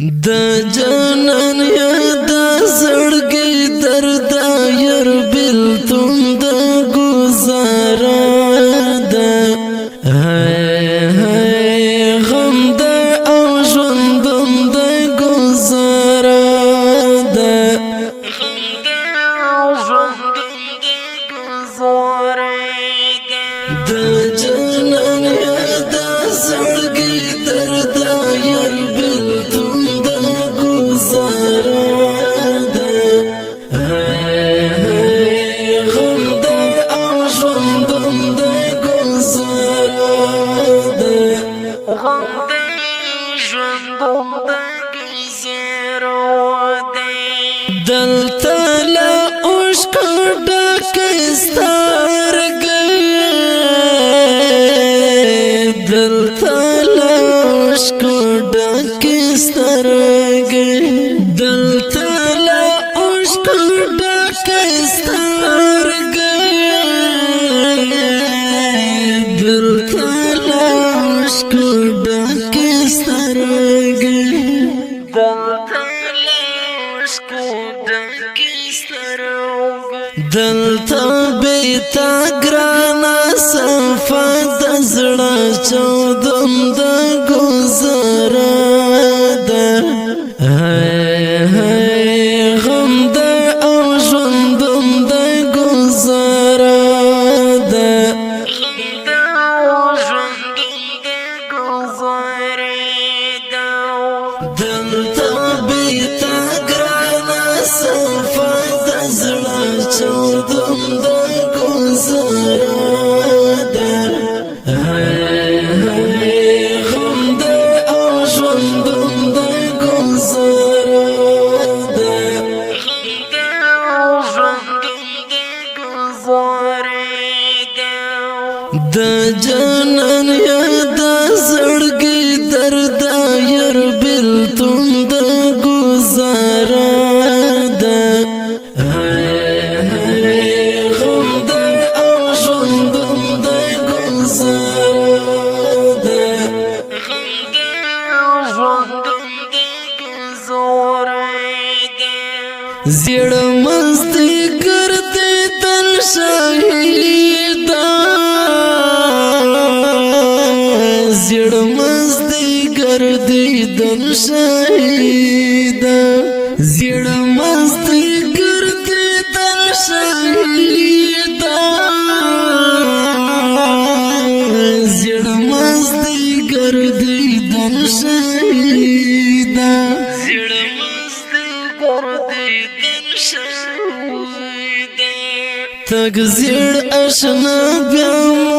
دا جانان یا دا زړګي درد ير بلتون دا گزارا دا غم دا او ژوندون دا گزارا دا غم دا او ژوندون دا گزارا دا جانان یا دا زړګي درد ير بلتون دا گزارا دا غم دا او ژوندون دا گزارا دا غم دا ژوندون دا گزارا دا دلته لا اوښکو ډکه سترګې دلته لا اوښکو ډکه سترګې دلته لا اوښکو ډکه سترګې دلته لا اوښکو ډکه سترګې دلته لا اوښکو ډکه سترګې دلته بیتا ګرانا صفا د زړه چودم د گزارا ده غم د او ژوندون د گزارا ده غم د او ژوندون د گزارا ده دلته بیتا ګرانا صفا د زړه چودم د گزارا ده غم د او ژوندون د گزارا ده غم د او ژوندون د گزارا ده د جانان یا د زړګي درد ير بلتون د گزارا ده غم د او ژوندون د گزارا ده غم د او ژوندون د گزارا ده زیړ مستی ګرځي تن شهیدا زیړ مستی ګرځي تن شهیدا زیړ مستی ګرځي تن شهیدا زیړ مستی ګرځي تن شهیدا زیړ مستی ګرځي تن شهیدا تک زیړ آشنا بیا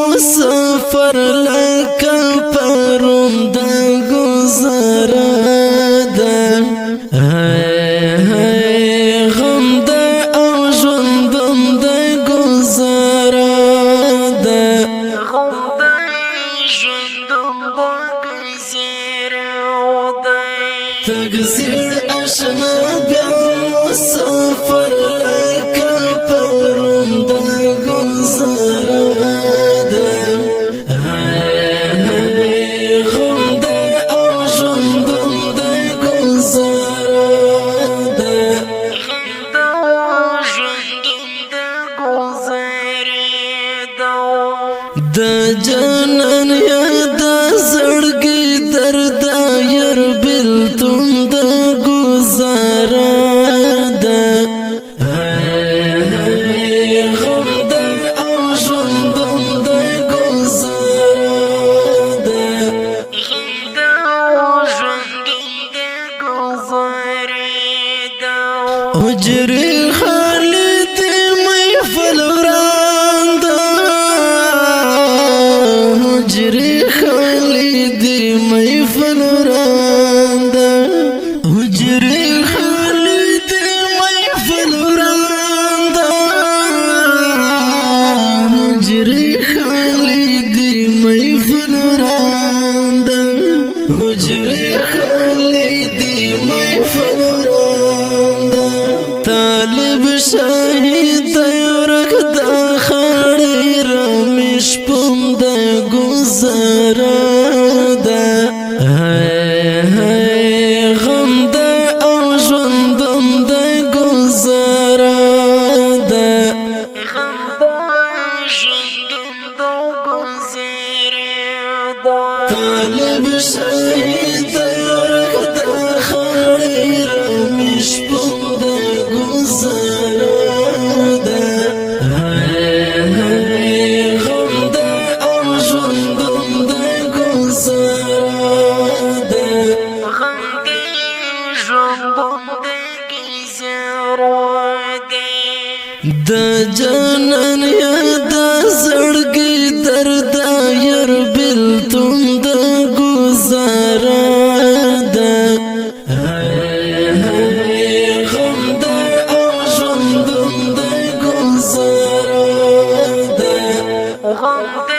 مسافر لکه پرون د گزارا ده غم د او ژوندون د گزارا ده غم د ژوندون د گزارا ده تک زیړ آشنا بیا مسافر لکه پرون د گزارا ده غم د او ژوندون د گزارا ده غم د او ژوندون د گزارا ده د جانان یا د زړګي درد ير بلتون د گزارا ده غم د او ژوندون د گزارا ده غم د او ژوندون د گزارا ده حجرې خالد محفل وران ده حجرې خالد محفل وران ده حجرې خالد محفل وران ده حجرې خالد محفل وران ده حجرې خالد محفل وران ده دا جانان یادا زړګي درد ير بلتون د گزارا دا غم د ژوندون د گزارا دا غم د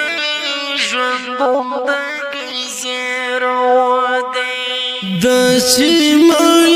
ژوندون د گزارا دا د شمال